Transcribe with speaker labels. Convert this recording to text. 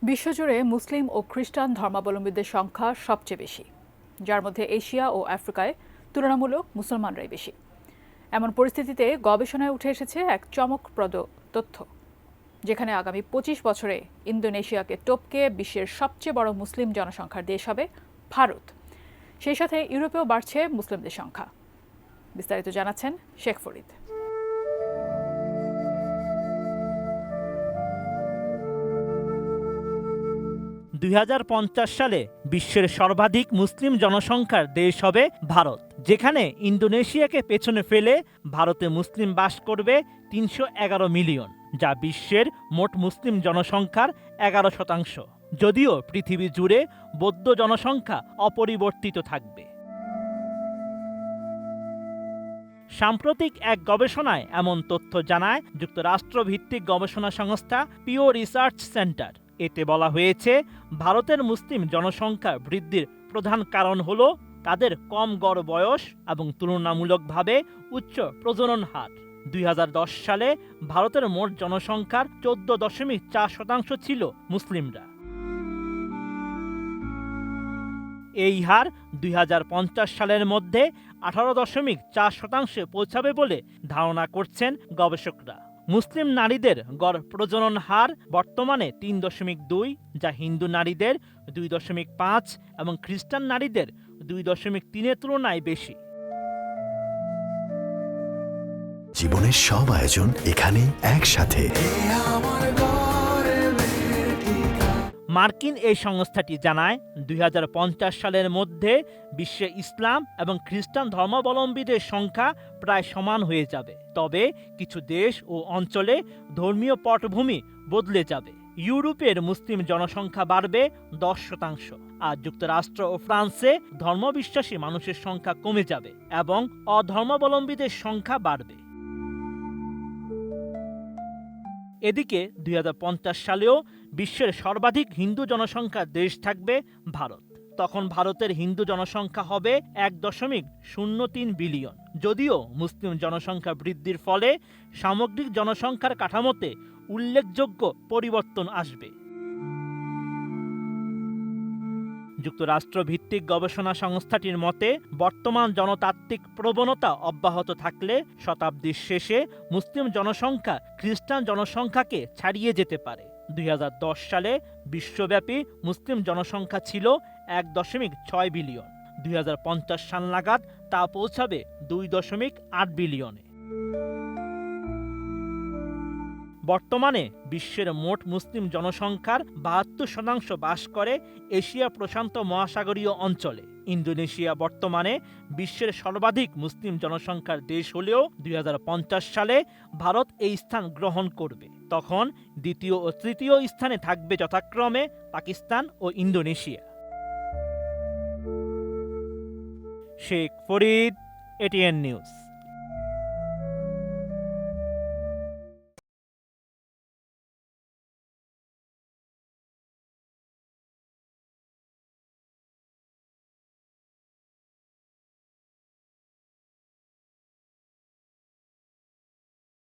Speaker 1: বিশ্বজুড়ে মুসলিম ও খ্রিস্টান ধর্মাবলম্বীদের সংখ্যা সবচেয়ে বেশি, যার মধ্যে এশিয়া ও আফ্রিকায় তুলনামূলক মুসলমানরাই বেশি। এমন পরিস্থিতিতে গবেষণায় উঠে এসেছে এক চমকপ্রদ তথ্য, যেখানে আগামী ২৫ বছরে ইন্দোনেশিয়াকে টপকে বিশ্বের সবচেয়ে বড় মুসলিম জনসংখ্যার দেশ হবে ভারত। সেই সাথে ইউরোপেও বাড়ছে মুসলিমদের সংখ্যা। বিস্তারিত জানাচ্ছেন শেখ ফরিদ।
Speaker 2: ২০৫০ সালে বিশ্বের সর্বাধিক মুসলিম জনসংখ্যার দেশ হবে ভারত, যেখানে ইন্দোনেশিয়াকে পেছনে ফেলে ভারতে মুসলিম বাস করবে ৩১১ মিলিয়ন, যা বিশ্বের মোট মুসলিম জনসংখ্যার ১১%। যদিও পৃথিবী জুড়ে বৌদ্ধ জনসংখ্যা অপরিবর্তিত থাকবে। সাম্প্রতিক এক গবেষণায় এমন তথ্য জানায় যুক্তরাষ্ট্রভিত্তিক গবেষণা সংস্থা পিও রিসার্চ সেন্টার। এতে বলা হয়েছে, ভারতের মুসলিম জনসংখ্যা বৃদ্ধির প্রধান কারণ হল তাদের কম গড় বয়স এবং তুলনামূলকভাবে উচ্চ প্রজনন হার। ২০১০ সালে ভারতের মোট জনসংখ্যার ১৪.৪% ছিল মুসলিমরা। এই হার ২০৫০ সালের মধ্যে ১৮.৪% পৌঁছাবে বলে ধারণা করছেন গবেষকরা। মুসলিম নারীদের গড় প্রজনন হার বর্তমানে ৩.২, যা হিন্দু নারীদের ২.৫ এবং খ্রিস্টান নারীদের ২.৩-এর তুলনায় বেশি।
Speaker 3: জীবনের সব আয়োজন এখানে একসাথে।
Speaker 2: মার্কিন এই সংস্থাটি জানায়, ২০৫০ সালের মধ্যে বিশ্বে ইসলাম এবং খ্রিস্টান ধর্মাবলম্বীদের সংখ্যা প্রায় সমান হয়ে যাবে। তবে কিছু দেশ ও অঞ্চলে ধর্মীয় পটভূমি বদলে যাবে। ইউরোপের মুসলিম জনসংখ্যা বাড়বে 10%, আর যুক্তরাষ্ট্র ও ফ্রান্সে ধর্মবিশ্বাসী মানুষের সংখ্যা কমে যাবে এবং অধর্মাবলম্বীদের সংখ্যা বাড়বে। এদিকে ২০৫০ সালেও বিশ্বের সর্বাধিক হিন্দু জনসংখ্যার দেশ থাকবে ভারত। তখন ভারতের হিন্দু জনসংখ্যা হবে ১.০৩ বিলিয়ন। যদিও মুসলিম জনসংখ্যা বৃদ্ধির ফলে সামগ্রিক জনসংখ্যার কাঠামোতে উল্লেখযোগ্য পরিবর্তন আসবে। যুক্তরাষ্ট্রভিত্তিক গবেষণা সংস্থাটির মতে, বর্তমান জনতাত্ত্বিক প্রবণতা অব্যাহত থাকলে শতাব্দীর শেষে মুসলিম জনসংখ্যা খ্রিস্টান জনসংখ্যাকে ছাড়িয়ে যেতে পারে। ২০১০ সালে বিশ্বব্যাপী মুসলিম জনসংখ্যা ছিল ১.৬ বিলিয়ন। ২০৫০ সাল নাগাদ তা পৌঁছাবে ২.৮ বিলিয়নে। বর্তমানে বিশ্বের মোট মুসলিম জনসংখ্যার ৭২% বাস করে এশিয়া প্রশান্ত মহাসাগরীয় অঞ্চলে। ইন্দোনেশিয়া বর্তমানে বিশ্বের সর্বাধিক মুসলিম জনসংখ্যার দেশ হলেও ২০৫০ সালে ভারত এই স্থান গ্রহণ করবে। তখন দ্বিতীয় ও তৃতীয় স্থানে থাকবে যথাক্রমে পাকিস্তান ও Indonesia. Sheikh Farid, ATN news.